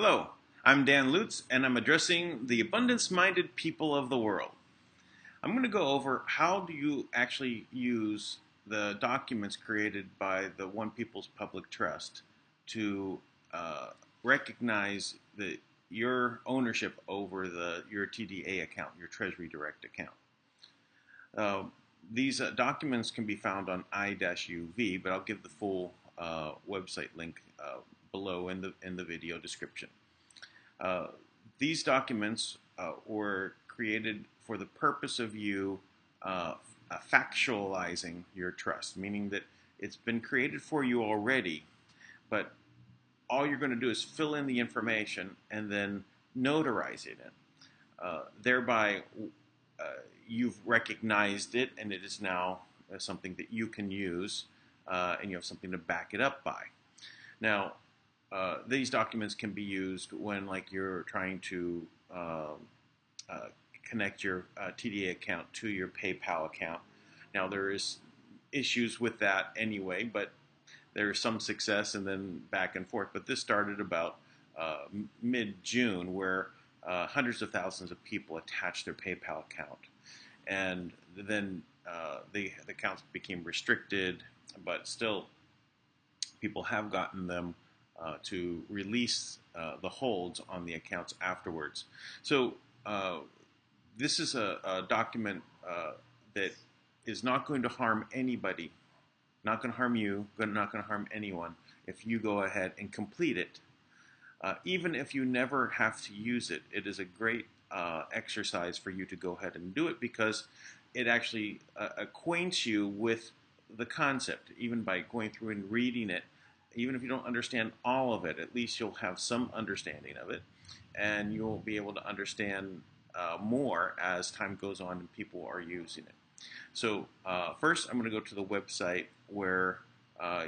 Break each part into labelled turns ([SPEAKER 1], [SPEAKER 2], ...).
[SPEAKER 1] Hello, I'm Dan Lutz, and I'm addressing the abundance-minded people of the world. I'm going to go over how do you actually use the documents created by the One People's Public Trust to recognize your ownership over your TDA account, your Treasury Direct account. These documents can be found on I-UV, but I'll give the full website link below in the video description. These documents were created for the purpose of you factualizing your trust, meaning that it's been created for you already, but all you're going to do is fill in the information and then notarize it in. Thereby, you've recognized it, and it is now something that you can use, and you have something to back it up by. Now, these documents can be used when, like, you're trying to connect your TDA account to your PayPal account. Now, there is issues with that anyway, but there's some success and then back and forth. But this started about mid-June, where hundreds of thousands of people attached their PayPal account. And then the accounts became restricted, but still people have gotten them to release the holds on the accounts afterwards. So this is a document that is not going to harm anybody, not going to harm you, not going to harm anyone if you go ahead and complete it. Even if you never have to use it, it is a great exercise for you to go ahead and do it, because it actually acquaints you with the concept. Even by going through and reading it, even if you don't understand all of it, at least you'll have some understanding of it, and you'll be able to understand more as time goes on and people are using it. So first, I'm going to go to the website where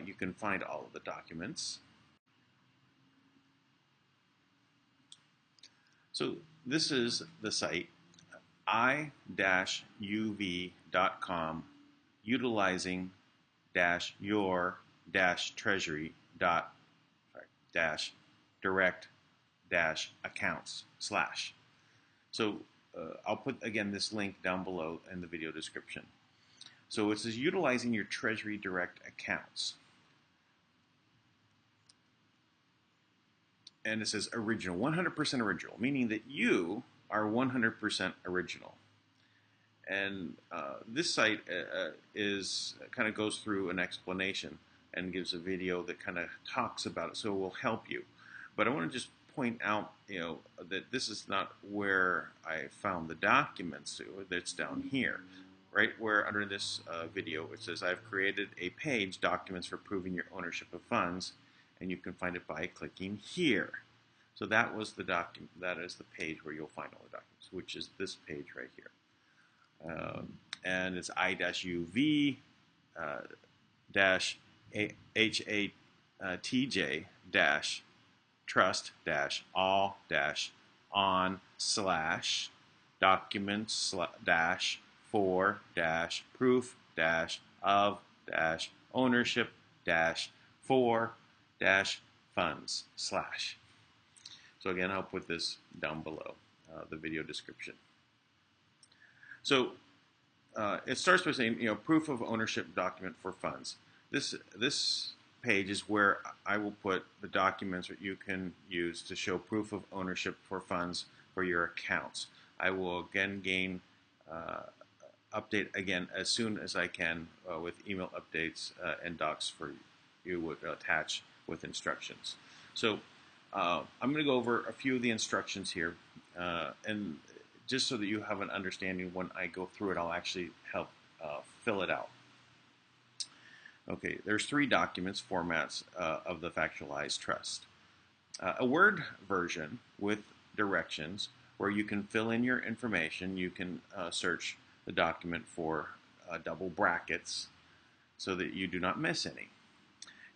[SPEAKER 1] you can find all of the documents. So this is the site, I-UV.com, utilizing-your-treasury-direct-accounts/. So I'll put, again, this link down below in the video description. So it says utilizing your Treasury Direct accounts. And it says original, 100% original, meaning that you are 100% original. And this site is kind of goes through an explanation and gives a video that kind of talks about it, so it will help you. But I want to just point out, that this is not where I found the documents. That's down here, right where under this video it says I've created a page, documents for proving your ownership of funds, and you can find it by clicking here. So that was the document. That is the page where you'll find all the documents, which is this page right here. And it's I-UV HATJ trust all on documents for proof of ownership for funds . So again, I'll put this down below the video description. So it starts by saying, proof of ownership document for funds. This page is where I will put the documents that you can use to show proof of ownership for funds for your accounts. I will again update again as soon as I can with email updates and docs for you to attach with instructions. So I'm going to go over a few of the instructions here, and just so that you have an understanding when I go through it, I'll actually help fill it out. Okay, there's 3 documents formats of the Funktualized Trust. A Word version with directions where you can fill in your information. You can search the document for double brackets so that you do not miss any.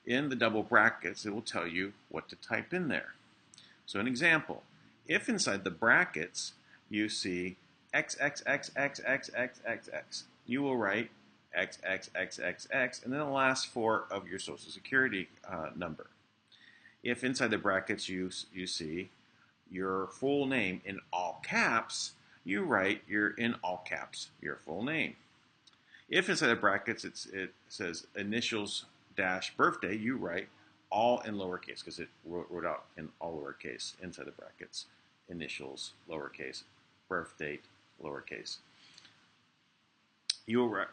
[SPEAKER 1] In the double brackets, it will tell you what to type in there. So an example, if inside the brackets you see XXXXXXXX, you will write XXXXX and then the last 4 of your Social Security number. If inside the brackets you see your full name in all caps, you write your in all caps your full name. If inside the brackets it says initials dash birthday, you write all in lowercase because it wrote out in all lowercase inside the brackets. Initials lowercase, birth date lowercase. You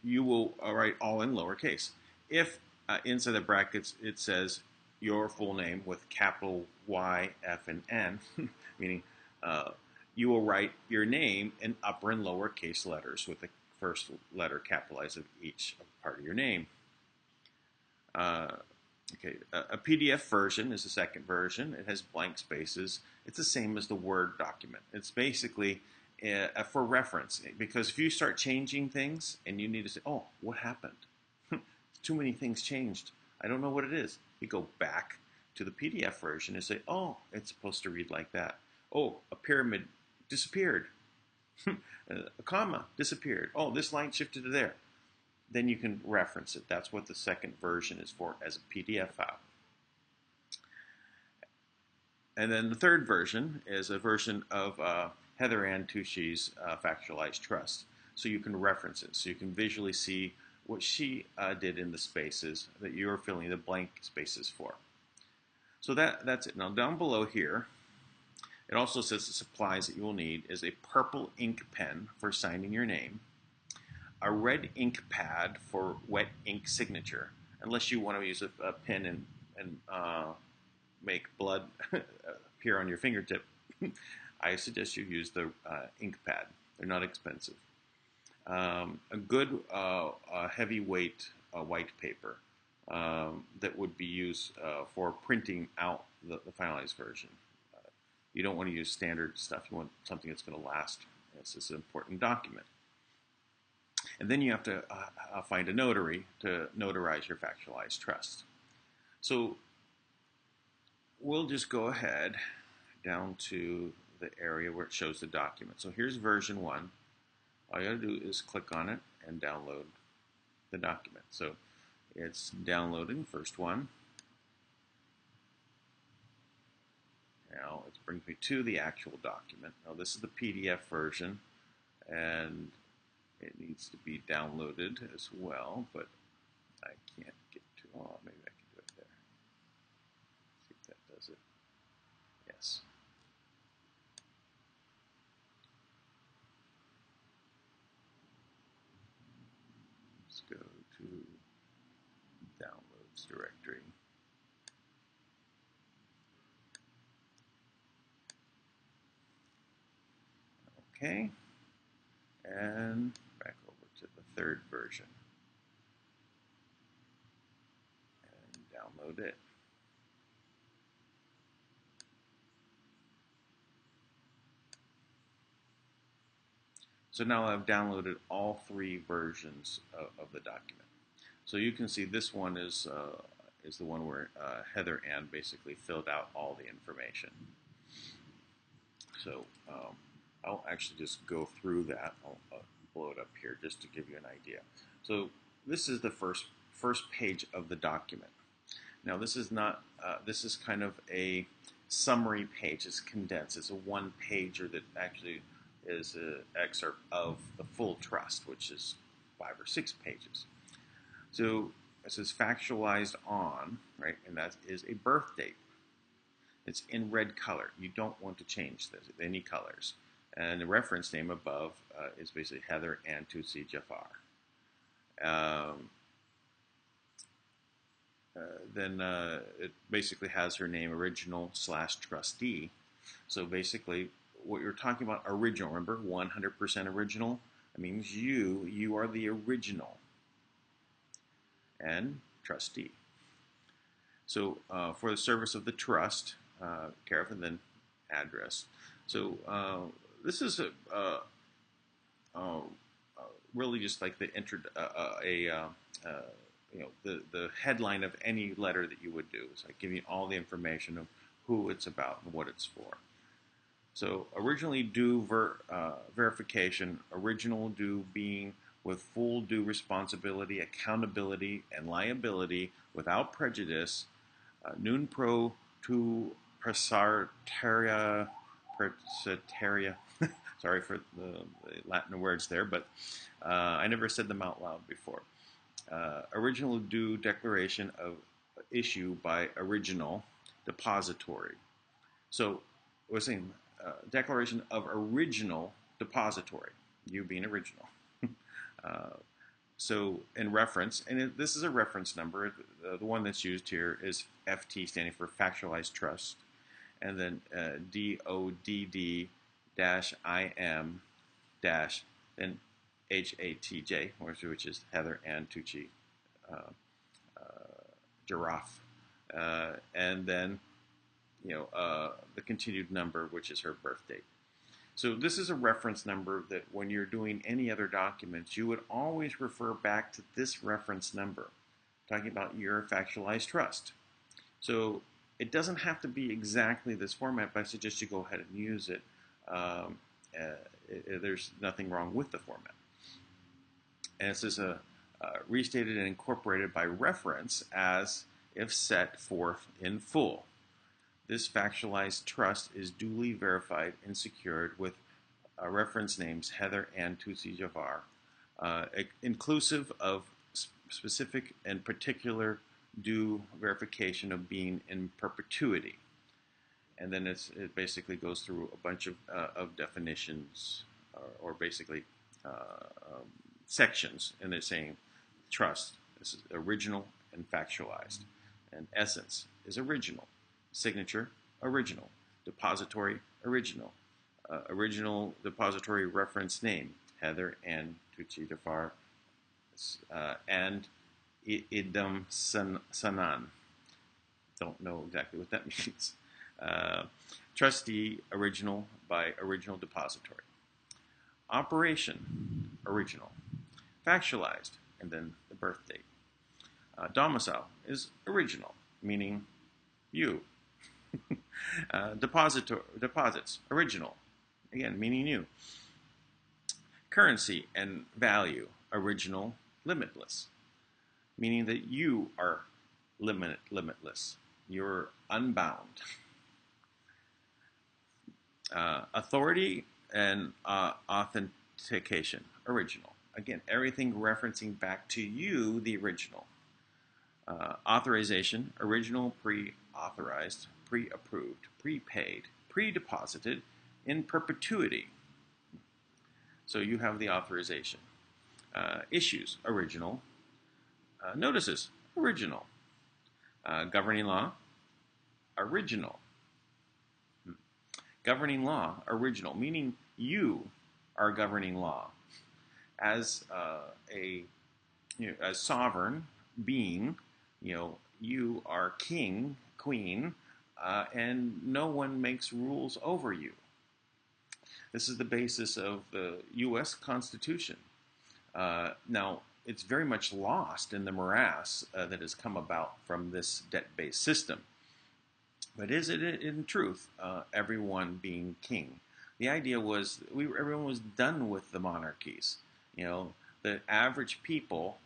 [SPEAKER 1] will write all in lowercase. If inside the brackets it says your full name with capital Y, F, and N, meaning you will write your name in upper and lowercase letters with the first letter capitalized of each part of your name. Okay, a PDF version is the second version. It has blank spaces. It's the same as the Word document. It's basically for reference, because if you start changing things and you need to say, oh, what happened? Too many things changed. I don't know what it is. You go back to the PDF version and say, oh, it's supposed to read like that. Oh, a pyramid disappeared. A comma disappeared. Oh, this line shifted to there. Then you can reference it. That's what the second version is for, as a PDF file. And then the third version is a version of Heather Ann Touchy's Factualized Trust. So you can reference it. So you can visually see what she did in the spaces that you're filling the blank spaces for. So that's it. Now down below here, it also says the supplies that you will need is a purple ink pen for signing your name, a red ink pad for wet ink signature, unless you want to use a pen and make blood appear on your fingertip. I suggest you use the ink pad. They're not expensive. A good heavyweight white paper that would be used for printing out the finalized version. You don't want to use standard stuff. You want something that's going to last. This is an important document. And then you have to find a notary to notarize your Factualized Trust. So we'll just go ahead down to the area where it shows the document. So here's version 1. All you got to do is click on it and download the document. So it's downloading, first one. Now it brings me to the actual document. Now this is the PDF version, and it needs to be downloaded as well, but I can't get to, oh, maybe I can do it there. See if that does it. Yes. Let's go to Downloads directory. Okay, and back over to the third version and download it. So now I've downloaded all three versions of the document. So you can see this one is the one where Heather Ann basically filled out all the information. So I'll actually just go through that. I'll blow it up here just to give you an idea. So this is the first page of the document. Now this is not. This is kind of a summary page. It's condensed. It's a one-pager that actually is an excerpt of the full trust, which is 5 or 6 pages. So it says factualized on, right, and that is a birth date. It's in red color. You don't want to change this with any colors. And the reference name above is basically Heather Ann Touchy Jafar. Then it basically has her name original / trustee. So basically, what you're talking about, original, remember, 100% original? That means you are the original. And trustee. So for the service of the trust, care of, and then address. So this is really just like the the headline of any letter that you would do. It's like giving all the information of who it's about and what it's for. So originally due verification, original due being with full due responsibility, accountability, and liability without prejudice Non pro tu praesarteria, sorry for the Latin words there, but I never said them out loud before. Original due declaration of issue by original depository. So we're saying declaration of original depository, you being original. uh, so in reference, and this is a reference number. The one that's used here is FT, standing for Factualized Trust, and then DODD dash IM dash then HATJ, which is Heather Ann Tucci Giraffe, and then the continued number, which is her birth date. So this is a reference number that when you're doing any other documents, you would always refer back to this reference number, talking about your factualized trust. So it doesn't have to be exactly this format, but I suggest you go ahead and use it. There's nothing wrong with the format. And this is restated and incorporated by reference as if set forth in full. This factualized trust is duly verified and secured with reference names Heather and Tutsi Javar, inclusive of specific and particular due verification of being in perpetuity. And then it basically goes through a bunch of definitions or basically sections, and they're saying trust, this is original and factualized, and essence is original. Signature, original. Depository, original. Original depository reference name, Heather and Tucci Jafar, and Idam Sanan. Don't know exactly what that means. Trustee, original by original depository. Operation, original. Factualized, and then the birth date. Domicile is original, meaning you. Deposits, original, again, meaning you. Currency and value, original, limitless, meaning that you are limitless. You're unbound. Authority and authentication, original. Again, everything referencing back to you, the original. Authorization, original, pre-authorized, pre-approved, prepaid, pre-deposited, in perpetuity. So you have the authorization. Issues, original. Notices, original. Governing law, original. Governing law, original, meaning you are governing law. As a sovereign being, you are king, queen, and no one makes rules over you. This is the basis of the U.S. Constitution. Now, it's very much lost in the morass that has come about from this debt-based system. But is it in truth everyone being king? The idea was everyone was done with the monarchies. The average people,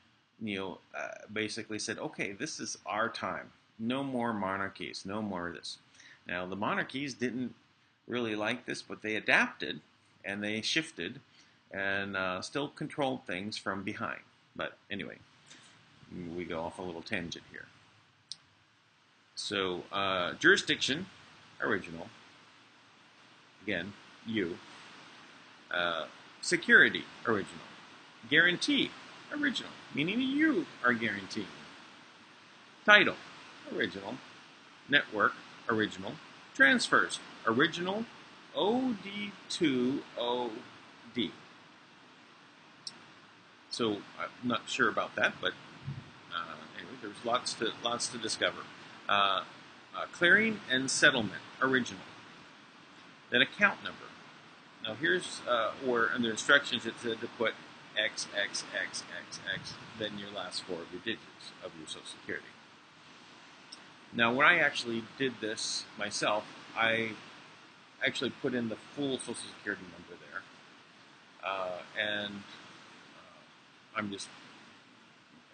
[SPEAKER 1] basically said, okay, this is our time. No more monarchies, no more of this. Now, the monarchies didn't really like this, but they adapted and they shifted and still controlled things from behind. But anyway, we go off a little tangent here. So, jurisdiction, original. Again, you. Security, original. Guarantee, original, meaning you are guaranteed. Title, original. Network, original. Transfers, original. OD2OD. So I'm not sure about that, but anyway, there's lots to discover. Clearing and settlement, original. Then account number. Now here's where under instructions it said to put XXXXX, then your last four of your digits of your Social Security. Now when I actually did this myself, I actually put in the full Social Security number there.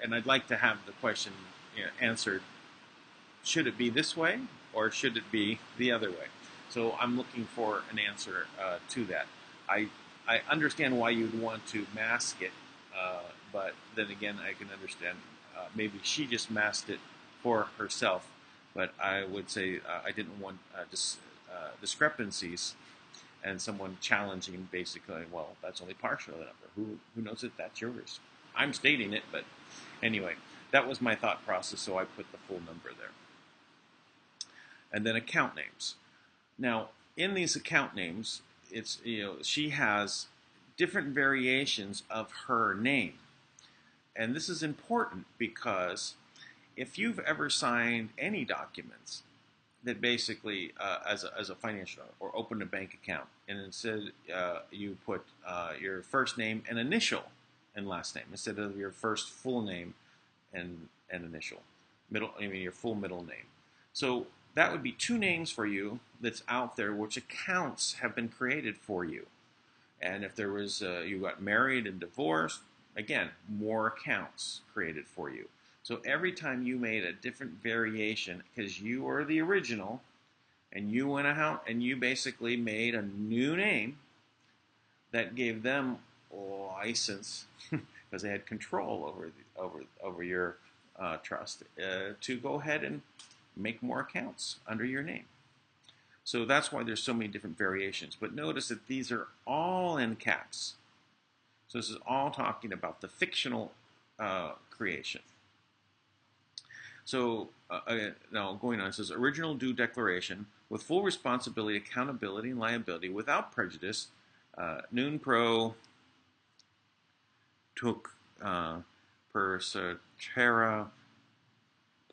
[SPEAKER 1] And I'd like to have the question answered should it be this way or should it be the other way? So I'm looking for an answer to that. I I understand why you'd want to mask it, but then again, I can understand maybe she just masked it for herself. But I would say I didn't want discrepancies and someone challenging basically, well, that's only partial the number. Who knows if that's yours? I'm stating it, but anyway, that was my thought process, so I put the full number there. And then account names. Now, in these account names, it's she has different variations of her name. And this is important because if you've ever signed any documents that basically, as a financial or opened a bank account, and instead you put your first name and initial and last name instead of your first full name and initial, your full middle name. So that would be two names for you that's out there, which accounts have been created for you. And if there was you got married and divorced, again, more accounts created for you. So every time you made a different variation, because you were the original, and you went out and you basically made a new name that gave them license because they had control over your trust to go ahead and make more accounts under your name. So that's why there's so many different variations. But notice that these are all in caps. So this is all talking about the fictional creation. So now going on, it says original due declaration with full responsibility, accountability, and liability without prejudice. Nun pro tuc per cetera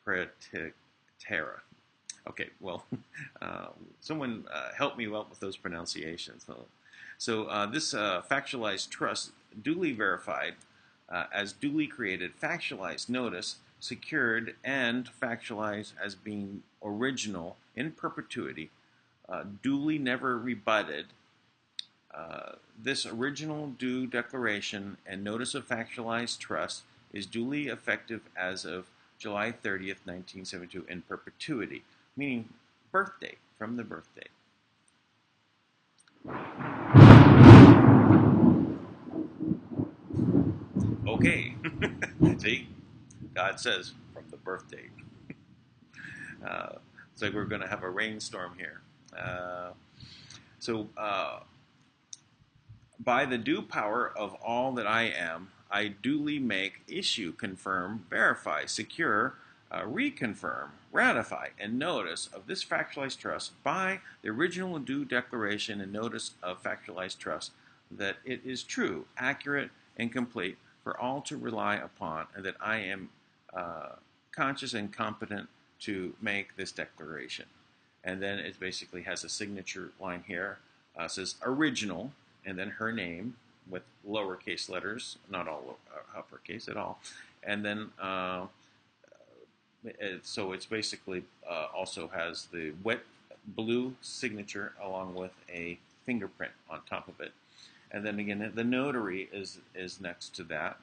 [SPEAKER 1] praetera. Okay, well, someone help me out with those pronunciations. So this factualized trust, duly verified as duly created, factualized notice, secured, and factualized as being original in perpetuity, duly never rebutted. This original due declaration and notice of factualized trust is duly effective as of July 30th, 1972 in perpetuity, meaning birth date, from the birth date. Okay, see, God says from the birth date. It's like we're going to have a rainstorm here. So by the due power of all that I am, I duly make, issue, confirm, verify, secure, reconfirm, ratify, and notice of this factualized trust by the original due declaration and notice of factualized trust that it is true, accurate, and complete for all to rely upon, and that I am conscious and competent to make this declaration. And then it basically has a signature line here. Says original, and then her name with lowercase letters, not all uppercase at all. And then, so it's basically also has the wet blue signature along with a fingerprint on top of it. And then again, the notary is next to that.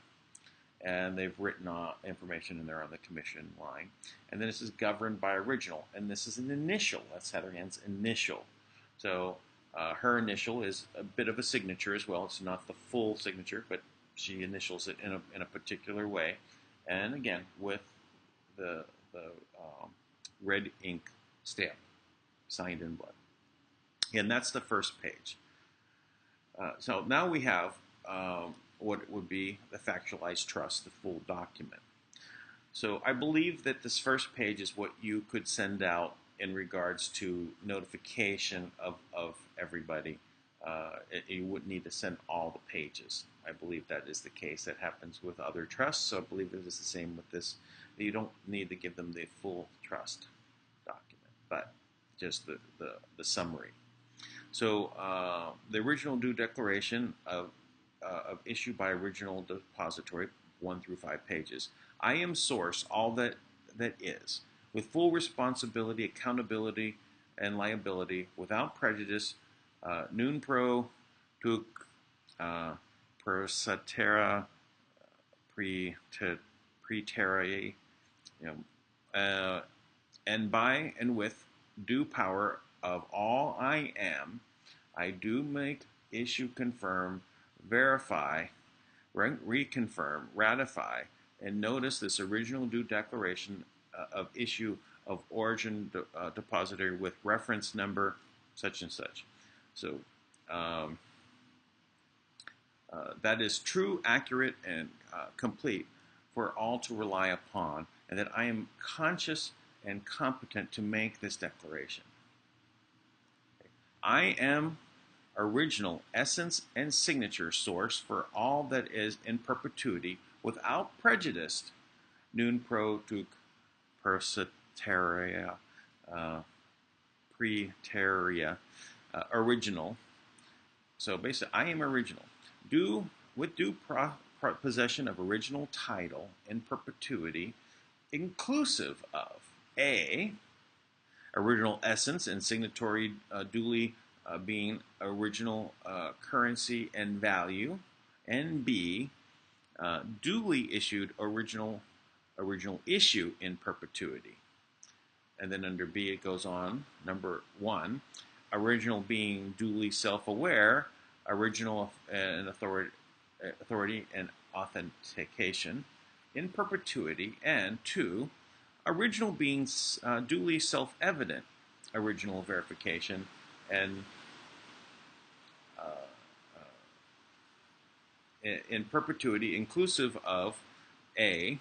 [SPEAKER 1] And they've written information in there on the commission line. And then this is governed by original. And this is an initial. That's Heather Ann's initial. So her initial is a bit of a signature as well. It's not the full signature, but she initials it in a particular way. And again, with the red ink stamp, signed in blood. And that's the first page. So now we have what would be the factualized trust, the full document. So I believe that this first page is what you could send out in regards to notification of everybody. You wouldn't need to send all the pages. I believe that is the case. That happens with other trusts, so I believe it is the same with this. You don't need to give them the full trust document, but just the summary. So the original due declaration of issue by original depository, 1 through 5 pages. I am source, all that is, with full responsibility, accountability, and liability, without prejudice, nun pro tuc per cetera praeterea, and by and with due power of all I am, I do make, issue, confirm, verify, reconfirm, ratify, and notice this original due declaration of issue of origin depository with reference number such and such. So um, that is true, accurate, and complete for all to rely upon, and that I am conscious and competent to make this declaration. I am original essence and signature source for all that is in perpetuity without prejudice, nun pro tuc persiteria, preteria, original. So basically, I am original. With due possession of original title in perpetuity, inclusive of A, original essence and signatory duly being original currency and value, and B, duly issued original issue in perpetuity. And then under B it goes on, number 1, original being duly self-aware, original and authority and authentication in perpetuity, and 2, original being duly self-evident, original verification, and in perpetuity, inclusive of A,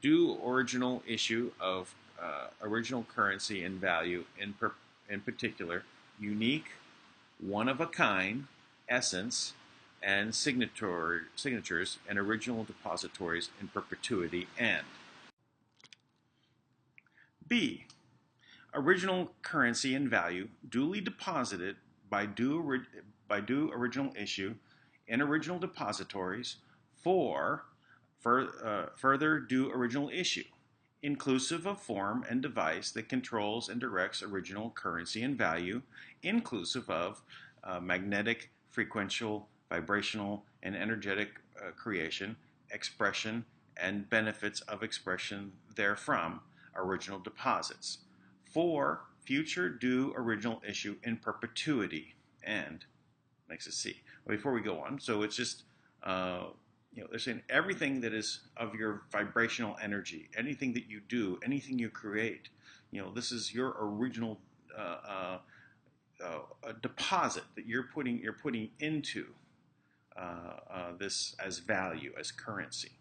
[SPEAKER 1] due original issue of original currency and value, in particular, unique, one of a kind, essence, and signatures and original depositories in perpetuity, and B, original currency and value duly deposited by due original issue in original depositories for further due original issue, inclusive of form and device that controls and directs original currency and value, inclusive of magnetic, frequential, vibrational, and energetic creation, expression, and benefits of expression therefrom, original deposits, for future due original issue in perpetuity, and makes us see. Well, before we go on, so it's just they're saying everything that is of your vibrational energy, anything that you do, anything you create, this is your original deposit that you're putting into this as value, as currency.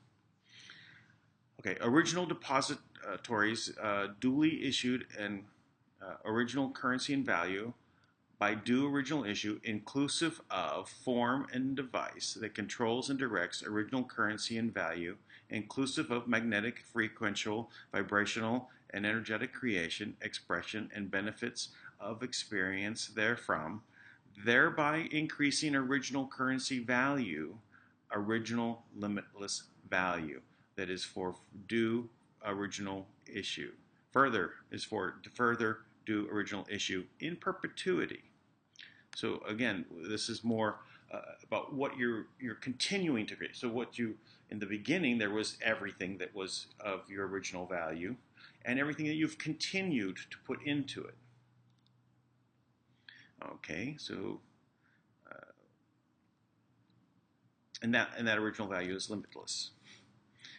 [SPEAKER 1] Okay, original depositories duly issued and original currency and value by due original issue, inclusive of form and device that controls and directs original currency and value, inclusive of magnetic, frequential, vibrational, and energetic creation, expression, and benefits of experience therefrom, thereby increasing original currency value, original limitless value, that is for due original issue. Further is for further due original issue in perpetuity. So again, this is more about what you're continuing to create. So what you, in the beginning, there was everything that was of your original value, and everything that you've continued to put into it. Okay, so and that original value is limitless.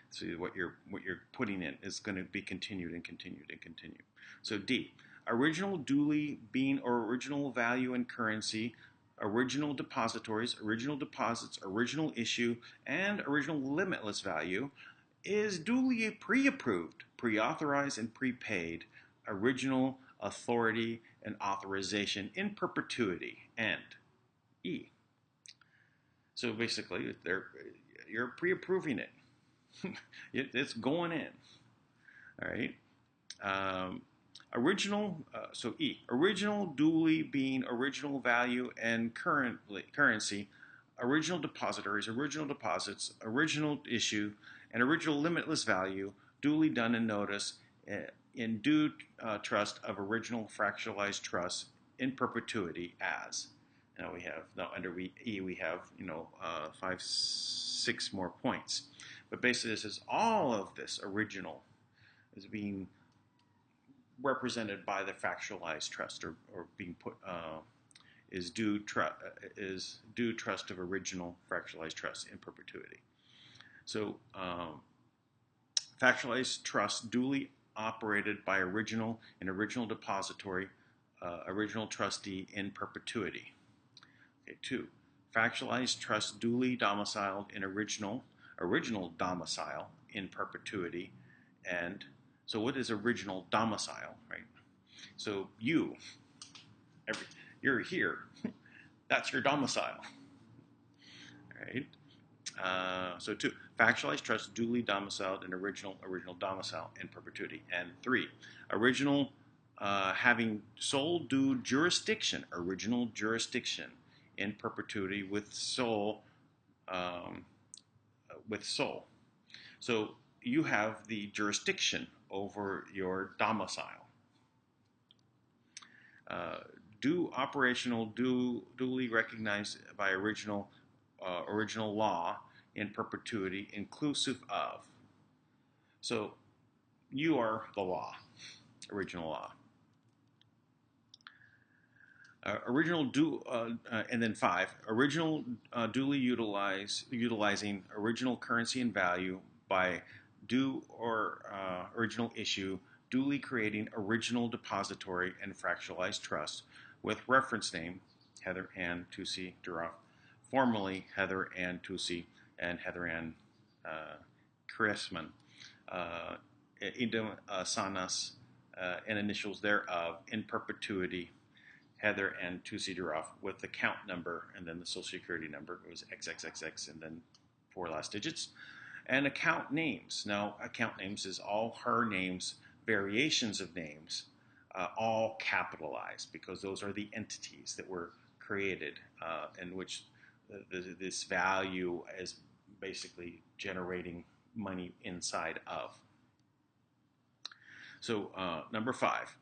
[SPEAKER 1] So what you're putting in is going to be continued and continued and continued. So D, original duly being or original value and currency, original depositories, original deposits, original issue, and original limitless value is duly pre-approved, pre-authorized, and prepaid, original authority and authorization in perpetuity, and E. So basically, you're pre-approving it. It's going in. All right. Original, so E, original duly being original value and currency, original depositories, original deposits, original issue, and original limitless value, duly done in notice, in due trust of original fractionalized trust in perpetuity as. Now we have, under E we have, 5, 6 more points. But basically this is all of this original is being represented by the factualized trust, or being put is due trust of original fractionalized trust in perpetuity. So factualized trust duly operated by original depository, original trustee in perpetuity. Okay, 2. Factualized trust duly domiciled in original domicile in perpetuity. And so what is original domicile, right? So you're here. That's your domicile, right? So 2, factualized trust duly domiciled in original domicile in perpetuity. And 3, original having sole due jurisdiction, original jurisdiction in perpetuity with sole. So you have the jurisdiction over your domicile. Duly recognized by original law in perpetuity, inclusive of. So you are the law, original law. And then 5, original duly utilizing original currency and value by due or original issue, duly creating original depository and fractionalized trust with reference name Heather Ann Tusi Duroff, formerly Heather Ann Tusi and Heather Ann Kressman, idem sanas, and initials thereof in perpetuity, Heather and Tusi Duroff, with the count number and then the social security number. It was XXXX and then 4 last digits. And account names. Now, account names is all her names, variations of names, all capitalized, because those are the entities that were created in which this value is basically generating money inside of. So number 5,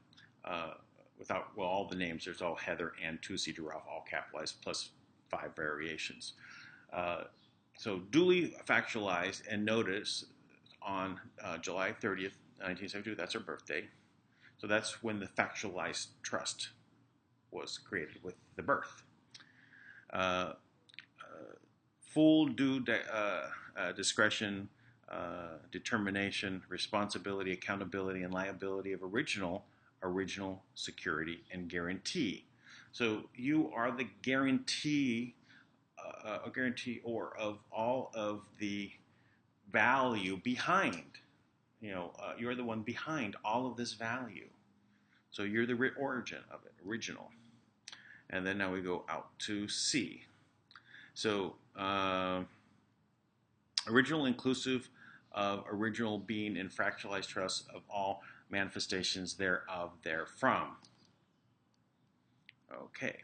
[SPEAKER 1] all the names, there's all Heather and Tusi Duroff, all capitalized, plus 5 variations. So duly factualized and notice on July 30th, 1972, that's her birthday. So that's when the factualized trust was created, with the birth. Full due discretion, determination, responsibility, accountability, and liability of original security and guarantee. So you are the guarantor of all of the value behind. You're the one behind all of this value. So you're the origin of it, original. And then now we go out to C. So original inclusive of original being in fractionalized trust of all manifestations thereof, therefrom. Okay.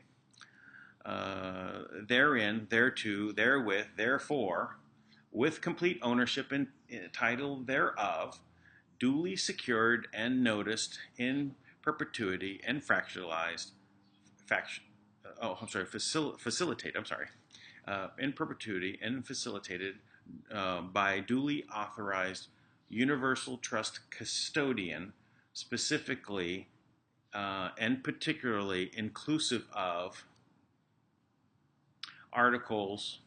[SPEAKER 1] Therein, thereto, therewith, therefore, with complete ownership and title thereof, duly secured and noticed in perpetuity and facilitated, in perpetuity and facilitated by duly authorized universal trust custodian, specifically and particularly inclusive of Articles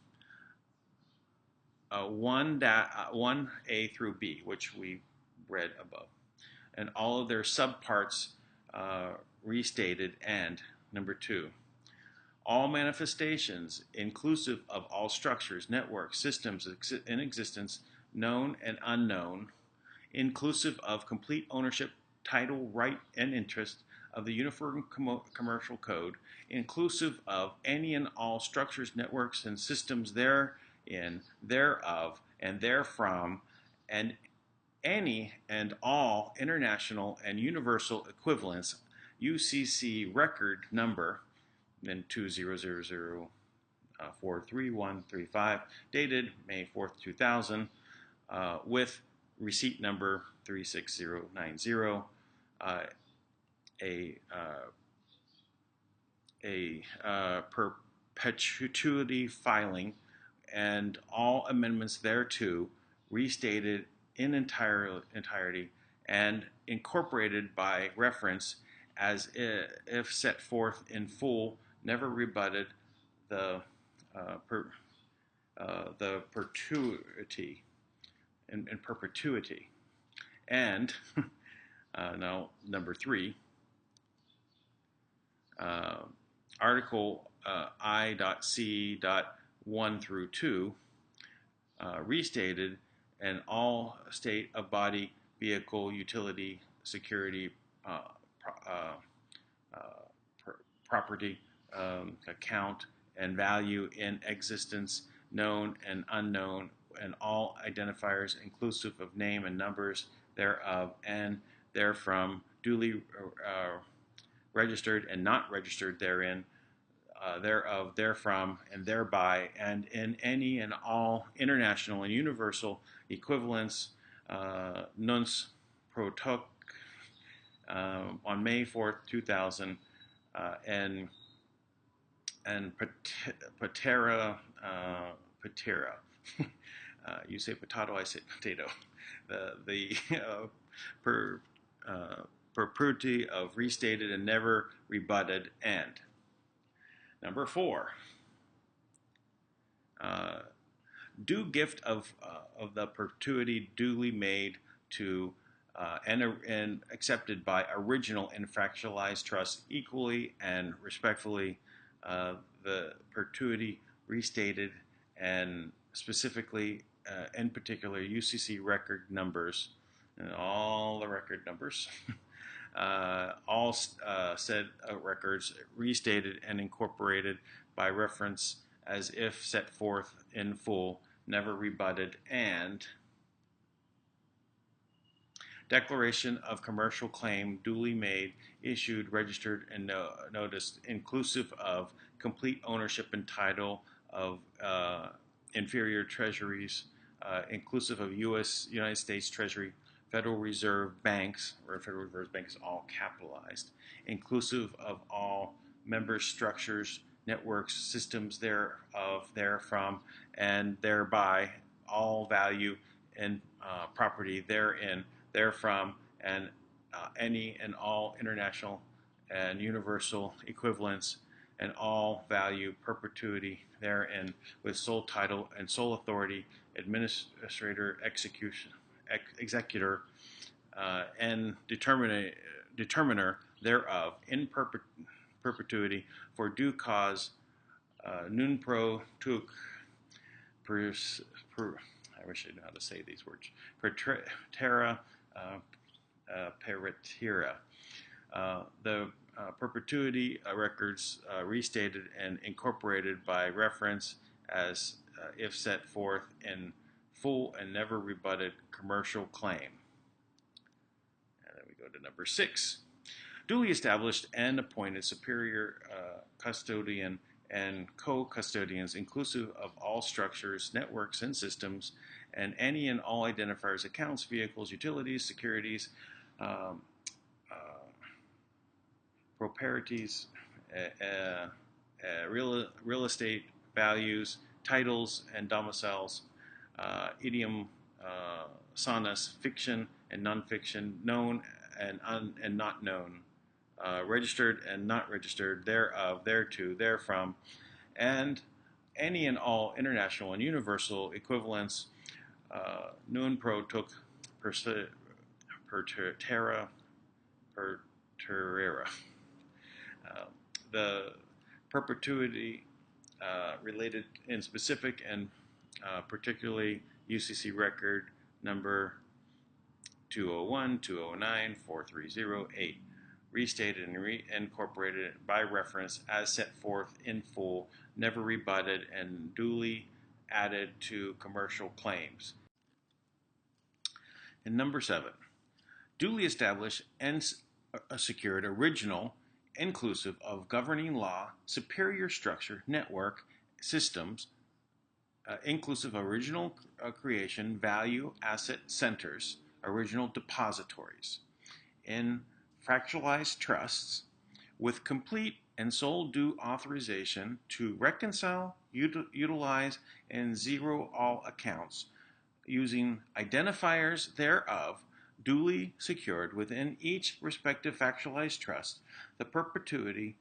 [SPEAKER 1] 1A through B, which we read above, and all of their subparts restated, and number 2, all manifestations inclusive of all structures, networks, systems in existence, known and unknown, inclusive of complete ownership, title, right, and interest of the Uniform Commercial Code, inclusive of any and all structures, networks, and systems therein, thereof, and therefrom, and any and all international and universal equivalents, UCC record number, then 2000-43135, dated May 4th, 2000, with receipt number 36090, a perpetuity filing, and all amendments thereto restated in entirety and incorporated by reference as if set forth in full, never rebutted the per, the perpetuity in perpetuity. And now number 3, Article I.C.1 through 2 restated an all state of body, vehicle, utility, security, uh, uh, property, account, and value in existence, known and unknown, and all identifiers inclusive of name and numbers thereof and therefrom, duly registered and not registered therein, thereof, therefrom, and thereby, and in any and all international and universal equivalents, nuns pro toc, on May 4th, 2000, and patera, patera. You say potato, I say potato. The per, perpetuity of restated and never rebutted and. Number 4, due gift of the perpetuity duly made to and accepted by original and fractionalized trust equally and respectfully, the perpetuity restated and specifically, in particular, UCC record numbers, and all the record numbers, all said records restated and incorporated by reference as if set forth in full, never rebutted, and declaration of commercial claim duly made, issued, registered, and noticed, inclusive of complete ownership and title of inferior treasuries, inclusive of United States Treasury, Federal Reserve banks, or Federal Reserve Bank is all capitalized, inclusive of all member structures, networks, systems thereof, therefrom, and thereby all value and property therein, therefrom, and any and all international and universal equivalents, and all value perpetuity therein, with sole title and sole authority, administrator, executor, and determiner thereof in perpetuity for due cause, nun pro tuc, I wish I knew how to say these words, per terra peritera. The perpetuity records restated and incorporated by reference as if set forth in full and never rebutted commercial claim. And then we go to number 6. Duly established and appointed superior custodian and co-custodians, inclusive of all structures, networks, and systems, and any and all identifiers, accounts, vehicles, utilities, securities, proprieties, real estate values, titles, and domiciles, idiom, sonus, fiction and non-fiction, known and not known, registered and not registered, thereof, thereto, therefrom, and any and all international and universal equivalents, nun pro toc per terra per terrera. The perpetuity related in specific and particularly UCC record number 201, 209, 430, restated and reincorporated by reference as set forth in full, never rebutted, and duly added to commercial claims. And number 7, duly established and secured original, inclusive of governing law, superior structure, network, systems, inclusive of original creation, value, asset centers, original depositories, in fractionalized trusts, with complete and sole due authorization to reconcile, utilize, and zero all accounts, using identifiers thereof, duly secured within each respective factualized trust, the perpetuity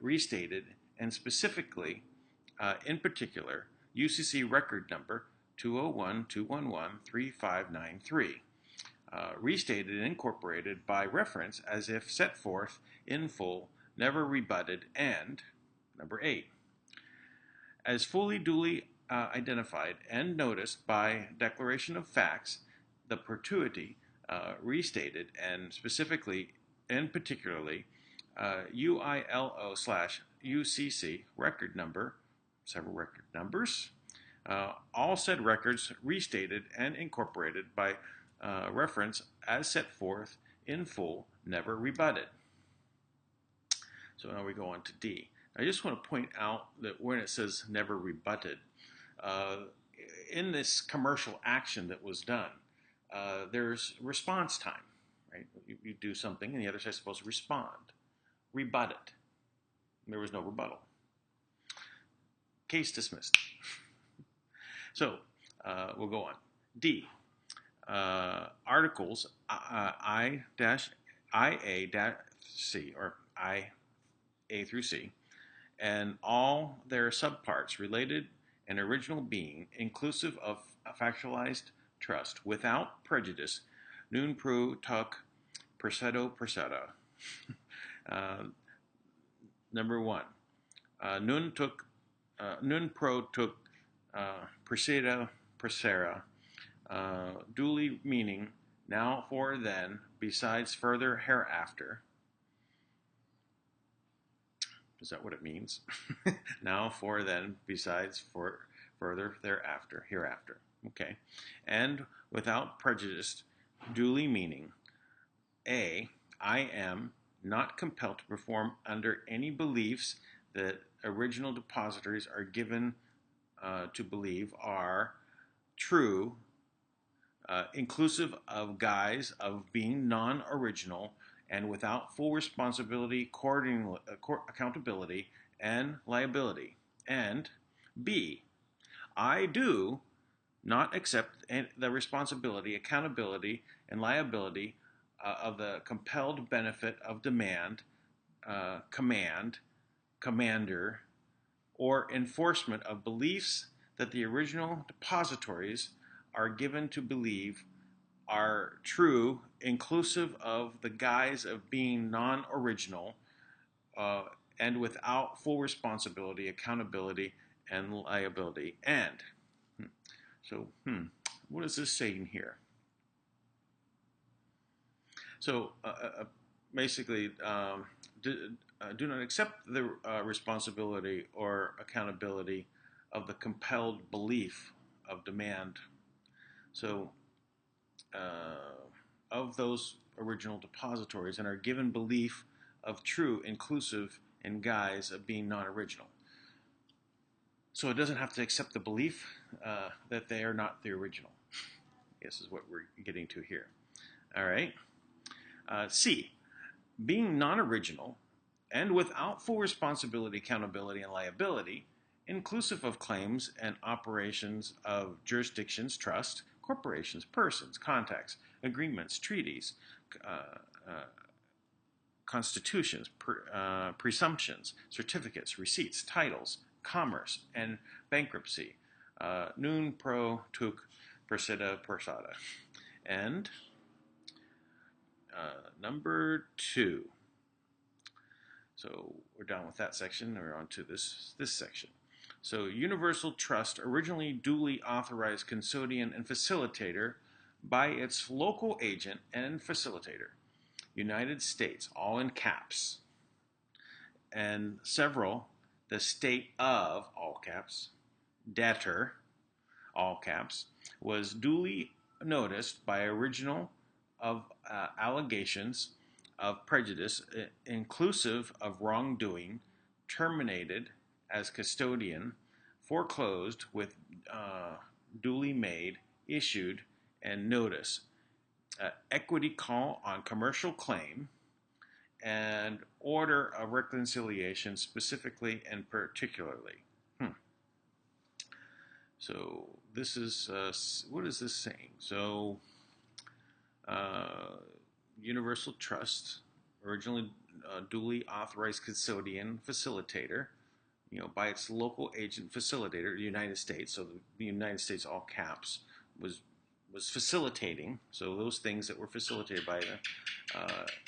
[SPEAKER 1] restated, and specifically, in particular, UCC record number 201-211-3593, restated and incorporated by reference as if set forth in full, never rebutted, and number 8, as fully duly identified and noticed by declaration of facts, the perpetuity restated and specifically and particularly UILO/UCC record number, several record numbers, all said records restated and incorporated by reference as set forth in full, never rebutted. So now we go on to D. I just want to point out that when it says never rebutted, in this commercial action that was done, there's response time, right? You do something and the other side is supposed to respond. Rebut it. There was no rebuttal. Case dismissed. So we'll go on. D. Articles I-IA-C or IA through C and all their subparts related and original being inclusive of a factualized trust without prejudice nun pro tuc persedo perseda. Number 1. Nun pro tuc perseda persera. Duly meaning now, for, then, besides, further, hereafter. Is that what it means? Now, for, then, besides, for, further, thereafter, hereafter. Okay. And without prejudice, duly meaning, A, I am not compelled to perform under any beliefs that original depositories are given to believe are true, inclusive of guise of being non-original and without full responsibility, accountability, and liability. And B, I do not accept the responsibility, accountability, and liability of the compelled benefit of demand, command, commander, or enforcement of beliefs that the original depositories are given to believe are true, inclusive of the guise of being non-original and without full responsibility, accountability, and liability. And, what is this saying here? So, basically, do not accept the responsibility or accountability of the compelled belief of demand. So, of those original depositories and are given belief of true, inclusive, and guise of being non-original. So it doesn't have to accept the belief that they are not the original. This is what we're getting to here. All right. C, being non-original and without full responsibility, accountability, and liability, inclusive of claims and operations of jurisdictions, trust, corporations, persons, contacts, agreements, treaties, constitutions, presumptions, certificates, receipts, titles, commerce, and bankruptcy. Nun pro tuc perseda persada. And number 2. So we're done with that section. We're on to this section. So universal trust, originally duly authorized custodian and facilitator by its local agent and facilitator, United States, all in caps, and several, the state of, all caps, debtor, all caps, was duly noticed by original of allegations of prejudice, inclusive of wrongdoing, terminated as custodian, foreclosed with duly made, issued, and notice, equity call on commercial claim, and order of reconciliation specifically and particularly. So this is, what is this saying? So uh, Universal Trust, originally duly authorized custodian facilitator, by its local agent facilitator, the United States. So the United States, all caps, was facilitating. So those things that were facilitated by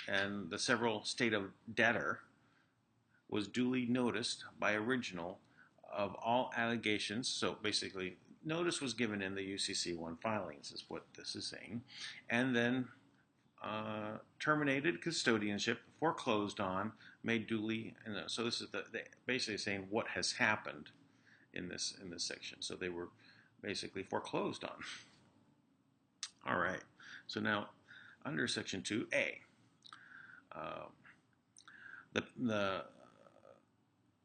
[SPEAKER 1] and the several state of debtor was duly noticed by original of all allegations. So basically, notice was given in the UCC1 filings, is what this is saying, and then terminated custodianship, foreclosed on, made duly. So this is basically saying what has happened in this section. So they were basically foreclosed on. All right. So now under section 2A, uh, the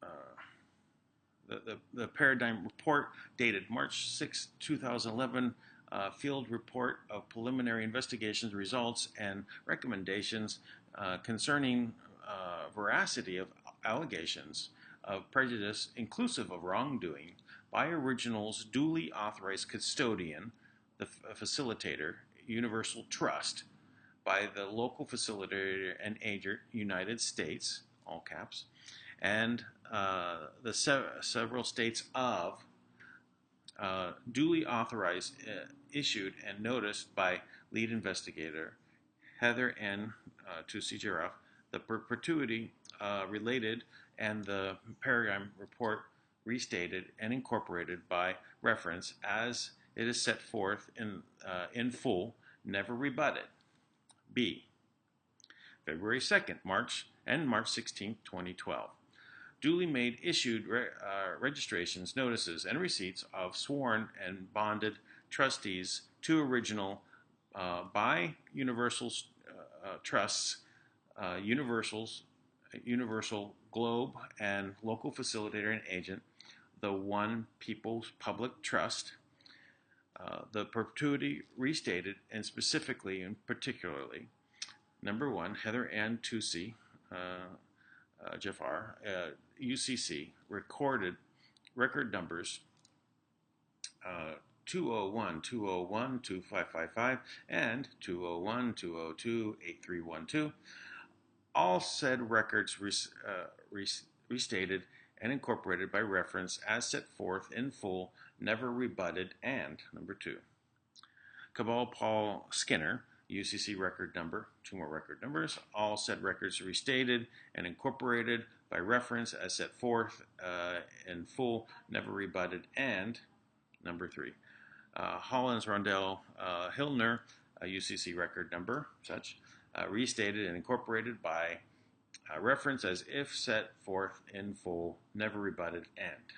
[SPEAKER 1] uh, the paradigm report dated March 6, 2011, field report of preliminary investigations results and recommendations concerning veracity of allegations of prejudice inclusive of wrongdoing by original's duly authorized custodian, the facilitator, Universal Trust, by the local facilitator and agent, United States, all caps, and the several states of duly authorized, issued, and noticed by lead investigator Heather N. Tusi-Giraffe, the perpetuity related, and the paradigm report restated and incorporated by reference as it is set forth in full, never rebutted. B. February 2nd, March 16, 2012. Duly made issued registrations, notices, and receipts of sworn and bonded trustees to original by Universal Trusts, Universal Globe, and local facilitator and agent, the One People's Public Trust, the perpetuity restated, and specifically and particularly, number one, Heather Ann Tusi, Jafar, UCC, record numbers 201, 201, 2555, and 201, 202, 8312. All said records restated and incorporated by reference as set forth in full, never rebutted, and number two, Cabal Paul Skinner, UCC record number, two more record numbers, all said records restated and incorporated by reference as set forth in full, never rebutted, and number three, Hollins Rondell Hillner, UCC record number, such, restated and incorporated by reference as if set forth in full, never rebutted, and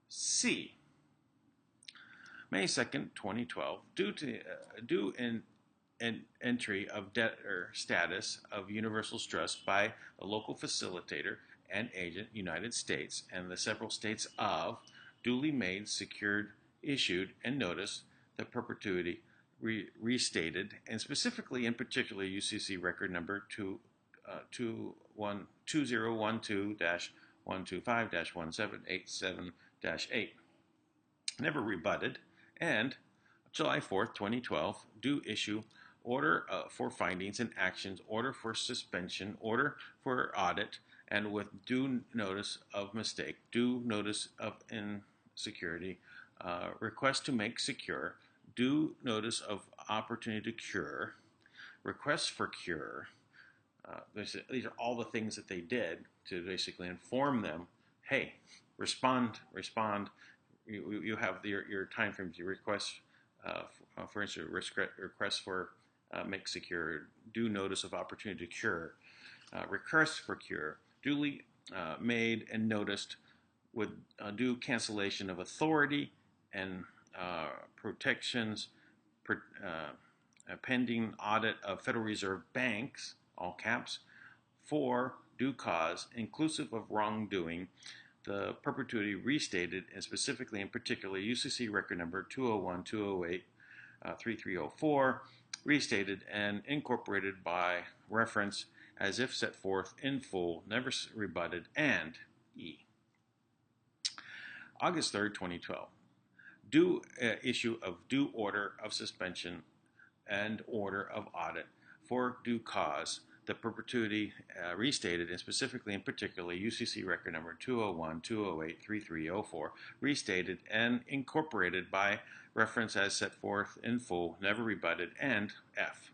[SPEAKER 1] C. May 2nd, 2012, due in entry of debtor status of Universal Trust by a local facilitator and agent, United States, and the several states of, duly made, secured, issued, and noticed the perpetuity restated, and specifically in particular UCC record number 2012-125-178-7-8, never rebutted, and July 4th, 2012, due issue order for findings and actions, order for suspension, order for audit, and with due notice of mistake, due notice of insecurity, request to make secure, due notice of opportunity to cure, request for cure. These are all the things that they did to basically inform them, hey, respond. You have your time frame to request, for instance, request for make secure, due notice of opportunity to cure, request for cure, duly made and noticed with due cancellation of authority and protections, pending audit of Federal Reserve banks, all caps, for due cause, inclusive of wrongdoing, the perpetuity restated, and specifically in particular UCC record number 201, 208, 3304, restated and incorporated by reference as if set forth in full, never rebutted, and E. August 3rd, 2012. Due issue of due order of suspension and order of audit for due cause. The perpetuity restated, and specifically and particularly UCC record number 201-208-3304, restated and incorporated by reference as set forth in full, never rebutted, and F.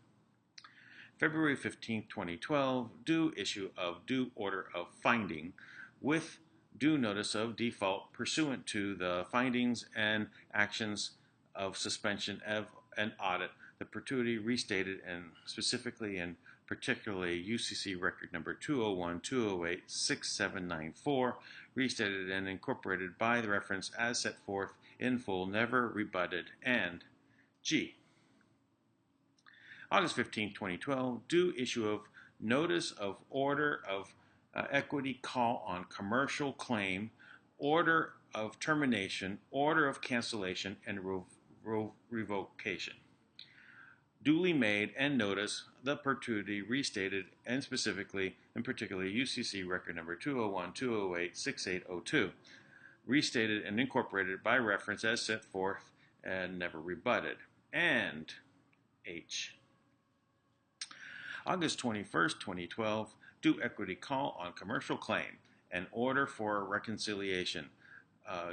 [SPEAKER 1] February 15, 2012, due issue of due order of finding with due notice of default pursuant to the findings and actions of suspension of an audit. The perpetuity restated and specifically and particularly UCC record number 201-208-6794, restated and incorporated by the reference as set forth in full, never rebutted, and G. August 15, 2012, due issue of notice of order of equity call on commercial claim, order of termination, order of cancellation, and revocation. Duly made and notice the perpetuity restated and specifically and particularly UCC record number 201-208-6802, restated and incorporated by reference as set forth and never rebutted, and H. August 21st, 2012, due equity call on commercial claim, an order for reconciliation,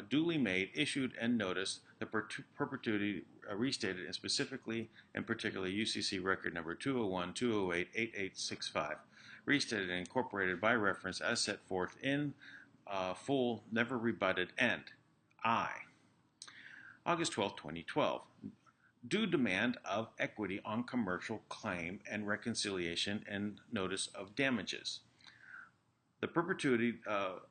[SPEAKER 1] duly made, issued, and noticed, the perpetuity restated and specifically and particularly UCC record number 201-208-8865, restated and incorporated by reference as set forth in full, never rebutted, and I. August 12, 2012, due demand of equity on commercial claim and reconciliation and notice of damages. The perpetuity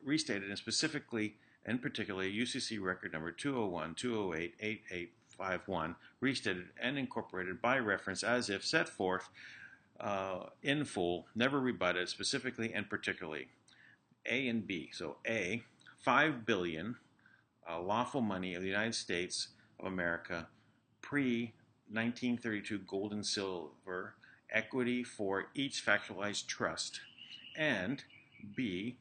[SPEAKER 1] restated and specifically and particularly UCC record number 201-208-8851, restated and incorporated by reference as if set forth in full, never rebutted, specifically and particularly. A and B. So A, $5 billion lawful money of the United States of America pre-1932 gold and silver equity for each factualized trust, and B,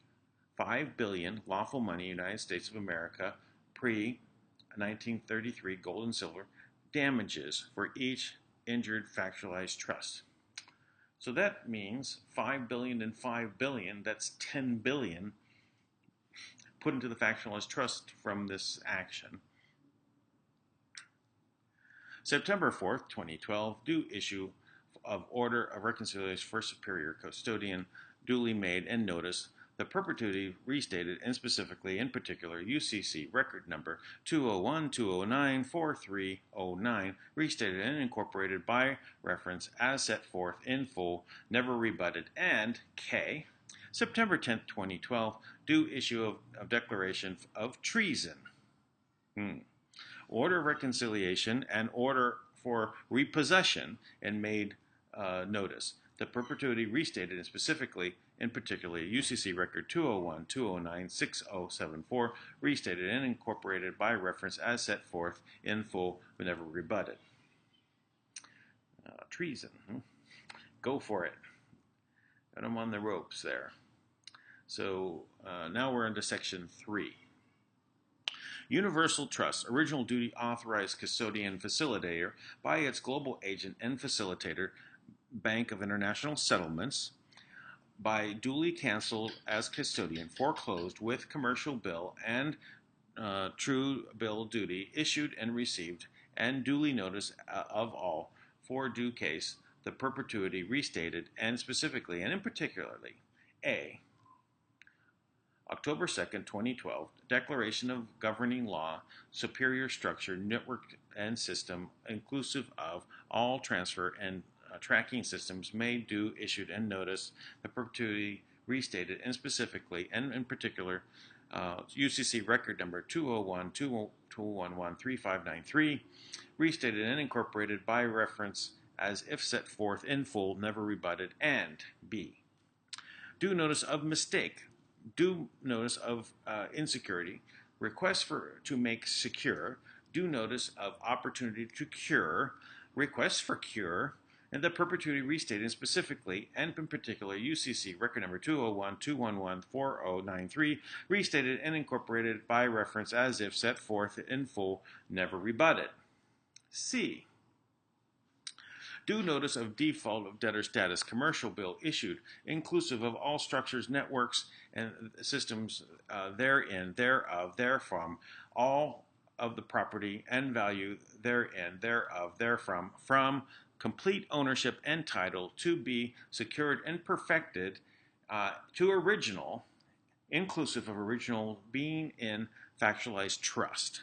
[SPEAKER 1] $5 billion lawful money United States of America pre-1933 gold and silver damages for each injured factualized trust. So that means $5 billion and $5 billion, that's $10 billion put into the factualized trust from this action. September 4th, 2012, due issue of order of reconciliation for superior custodian, duly made and noticed, the perpetuity restated and specifically in particular UCC record number 201-209-4309, restated and incorporated by reference as set forth in full, never rebutted, and K. September 10th, 2012, due issue of declaration of treason. Order of reconciliation and order for repossession and made notice. The perpetuity restated and specifically, in particular, UCC record 201-209-6074, restated and incorporated by reference as set forth in full, but never rebutted. Treason. Go for it. Got them on the ropes there. So now we're into section 3. Universal Trust, original duty authorized custodian facilitator by its global agent and facilitator, Bank of International Settlements, by duly canceled as custodian, foreclosed with commercial bill and true bill duty issued and received, and duly notice of all for due case, the perpetuity restated and specifically and in particularly A. October 2nd, 2012, Declaration of Governing Law, Superior Structure, Network and System, inclusive of all transfer and tracking systems made, due, issued, and notice, the perpetuity restated and specifically and in particular UCC record number 201-211-3593, restated and incorporated by reference as if set forth in full, never rebutted, and B. Due notice of mistake, due notice of insecurity, request to make secure, due notice of opportunity to cure, request for cure, and the perpetuity restated specifically and in particular UCC record number 201-211-4093, restated and incorporated by reference as if set forth in full, never rebutted. C. Due notice of default of debtor status commercial bill issued, inclusive of all structures, networks, and systems therein, thereof, therefrom, all of the property and value therein, thereof, therefrom, from complete ownership and title to be secured and perfected to original, inclusive of original being in factualized trust.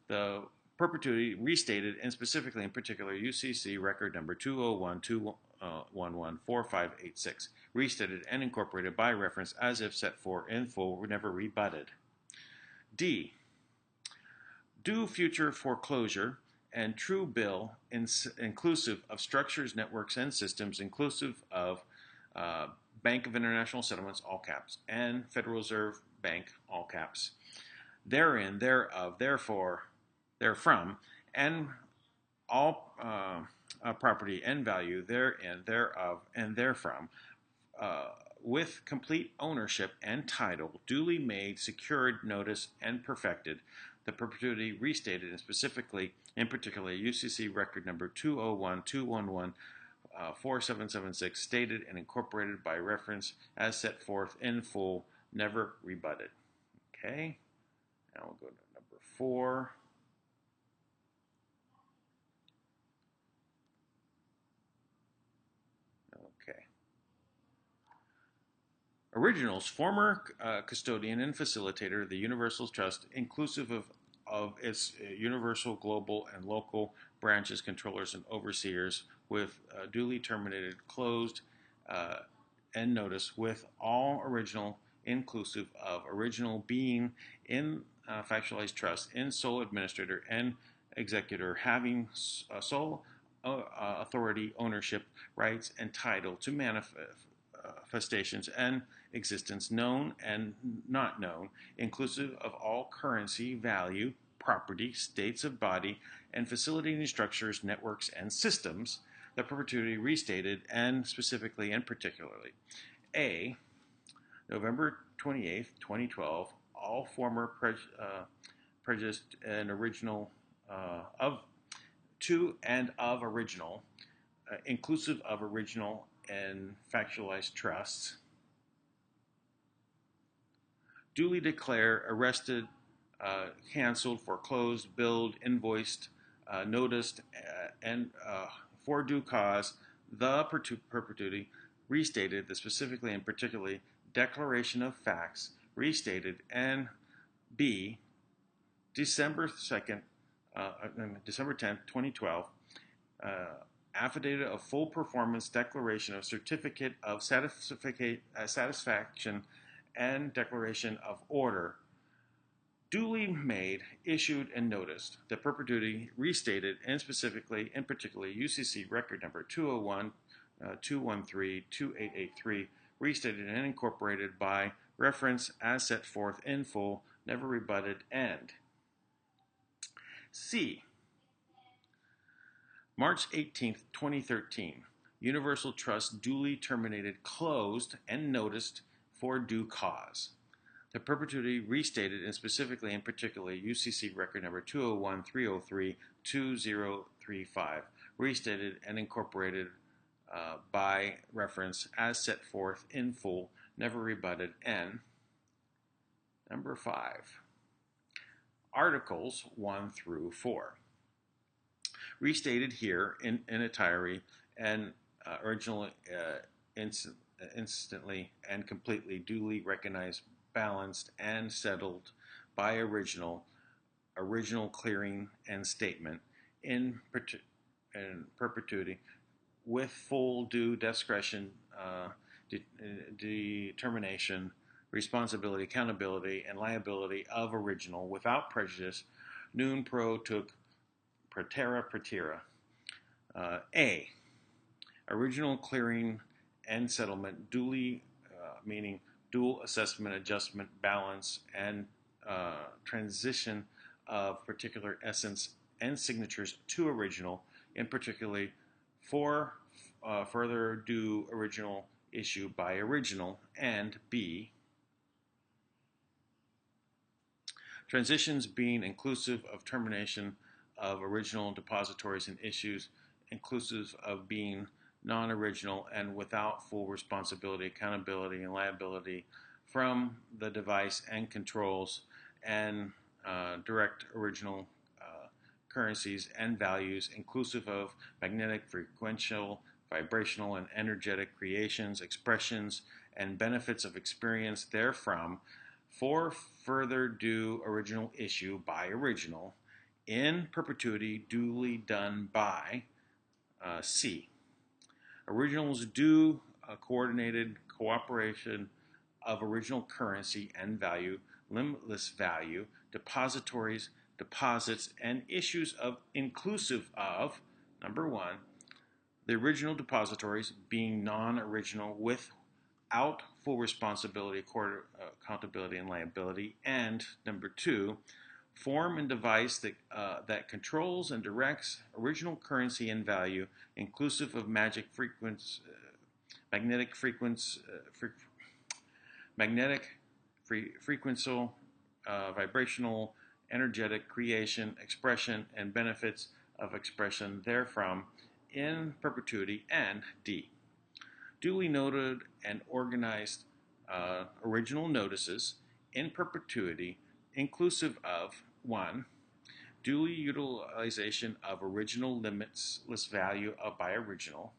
[SPEAKER 1] The perpetuity restated and specifically in particular UCC record number 201-211-4586, restated and incorporated by reference as if set forth in full, never rebutted. D. Due future foreclosure and true bill inclusive of structures, networks, and systems, inclusive of Bank of International Settlements, all caps, and Federal Reserve Bank, all caps, therein, thereof, therefore, therefrom, and all property and value therein, thereof, and therefrom, with complete ownership and title, duly made, secured, notice, and perfected. The perpetuity restated and specifically, in particular, UCC record number 201-211-4776, stated and incorporated by reference as set forth in full, never rebutted. Okay, now we'll go to number 4. Okay. Originals, former custodian and facilitator of the Universal Trust, inclusive of its universal, global, and local branches, controllers, and overseers, with duly terminated, closed, and notice, with all original, inclusive of original being in factualized trust, in sole administrator and executor, having sole authority, ownership, rights, and title to manifestations and existence, known and not known, inclusive of all currency, value, property, states of body, and facilitating structures, networks, and systems. The perpetuity restated and specifically and particularly. A. November 28th, 2012, all former prejudiced and original of to and of original, inclusive of original and factualized trusts, duly declare, arrested, canceled, foreclosed, billed, invoiced, noticed, and for due cause, the perpetuity restated, the specifically and particularly declaration of facts restated, and B. December 2nd, December 10th, 2012, affidavit of full performance, declaration of certificate of satisfaction, and declaration of order, duly made, issued, and noticed. The perpetuity restated and specifically and particularly UCC record number 201-213-2883, restated and incorporated by reference as set forth in full, never rebutted, and C. March 18th, 2013, Universal Trust duly terminated, closed, and noticed for due cause. The perpetuity restated and specifically and particularly UCC record number 201-303-2035, restated and incorporated by reference as set forth in full, never rebutted, and number 5. Articles 1 through 4. Restated here in entirety and originally instantly and completely duly recognized, balanced, and settled by original clearing and statement in perpetuity with full due discretion, determination, responsibility, accountability, and liability of original without prejudice, non pro took praetera. A. Original clearing and settlement duly, meaning dual assessment, adjustment, balance, and transition of particular essence and signatures to original, in particularly for further due original issue by original, and B. Transitions being inclusive of termination of original depositories and issues inclusive of being non-original and without full responsibility, accountability, and liability from the device and controls and direct original currencies and values, inclusive of magnetic, frequential, vibrational, and energetic creations, expressions, and benefits of experience therefrom, for further due original issue by original, in perpetuity duly done by C. Originals due coordinated cooperation of original currency and value, limitless value, depositories, deposits, and issues of inclusive of, number one, the original depositories being non-original without full responsibility, accountability, and liability, and number two, form and device that controls and directs original currency and value, inclusive of magnetic frequential, vibrational, energetic creation, expression, and benefits of expression therefrom in perpetuity, and D. Duly noted and organized original notices in perpetuity, inclusive of 1. Duly utilization of original limitless value by original,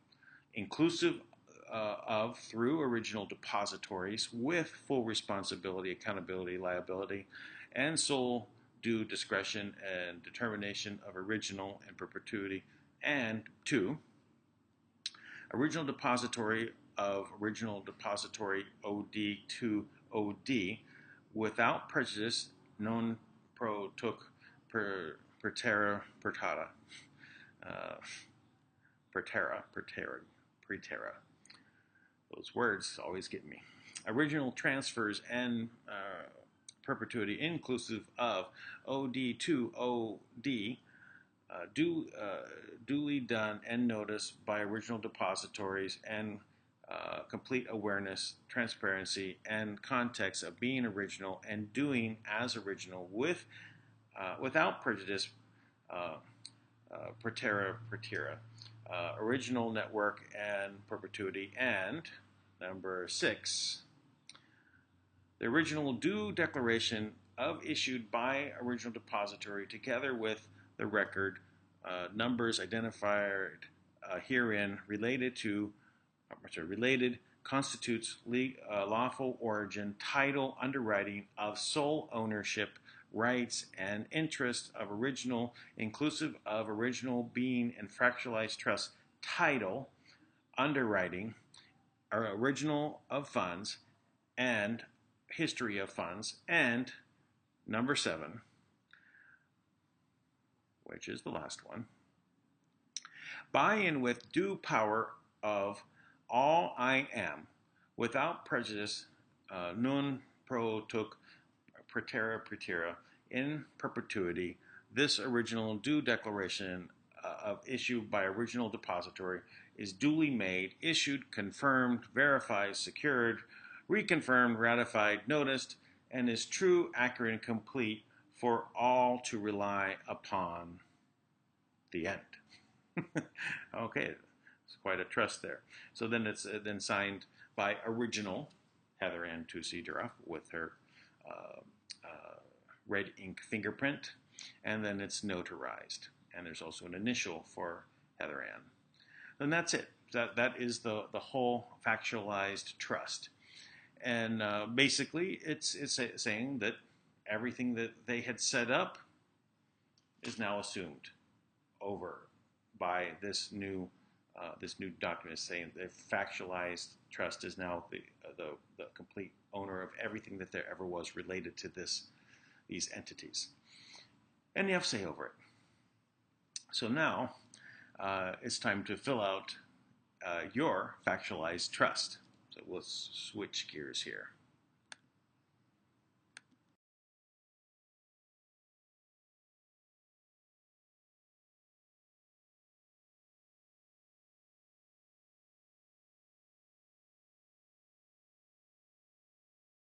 [SPEAKER 1] inclusive of through original depositories with full responsibility, accountability, liability, and sole due discretion and determination of original and perpetuity, and 2. Original depository of original depository OD to OD without prejudice non pro took per terra pertata pretera. Those words always get me. Original transfers and perpetuity inclusive of OD to OD duly done and noticed by original depositories and complete awareness, transparency, and context of being original and doing as original without prejudice, pretera, original network and perpetuity, and number 6, the original due declaration of issued by original depository together with the record numbers identified herein related constitutes lawful origin, title, underwriting of sole ownership, rights, and interest of original, inclusive of original being and fractionalized trust, title, underwriting, original of funds, and history of funds, and number 7, which is the last one, by and with due power of all I am, without prejudice, non pro took pretera, in perpetuity, this original due declaration of issue by original depository is duly made, issued, confirmed, verified, secured, reconfirmed, ratified, noticed, and is true, accurate, and complete for all to rely upon. The end. Okay, it's quite a trust there. So then it's then signed by original Heather Ann Tusi Duroff with her red ink fingerprint, and then it's notarized. And there's also an initial for Heather Ann. Then that's it. That is the whole factualized trust. And basically, it's saying that everything that they had set up is now assumed over by this new document, saying the factualized trust is now the complete owner of everything that there ever was related to these entities, and you have say over it. So now it's time to fill out your factualized trust. So we'll switch gears here.